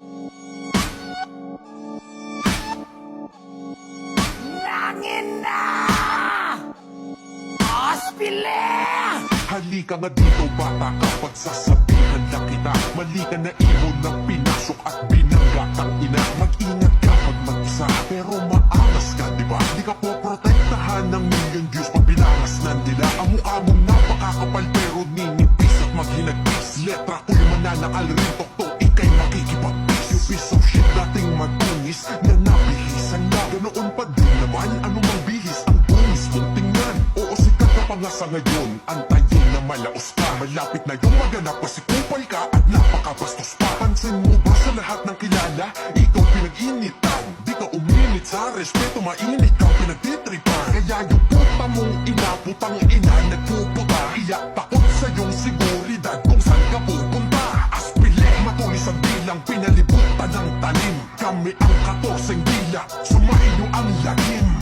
Langin na! Ospile! Halika nga dito bata ka, pagsasabihan na kita. Mali ka na ibon ng pinasok at binangga kang ina. Mag-ingat ka pag mag-isa, pero maangas ka, diba? Di ka po protektahan ng million views pag binangasnan nila. Ang mukha mong napakakapal pero ninipis at maghinagpis. Letra ko'y mananakal rin tokto, ika'y makikipagpis. You piece of shit, dating matungis na nabihisan na. Ganoon pa din naman, anumang bihis ang bungis mong tingnan. Oo, sikat ka pa nga sa ngayon, antayin na malaos ka. Malapit na yung maganap kasi kupal ka at napakabastos pa. Pansin mo ba sa lahat ng kilala, ikaw pinag-initan. Di ka uminit sa respeto, mainit kang pinagtitripan. Kaya yung puta mong ina, putang ina, nagpuputa. Iyak takot sa iyong seguridad kung saan ka pupunta. Aspile, matulis ang bilang, pinalibutan ng talim. Kami ang 14 dila, sumainyo ang lagim.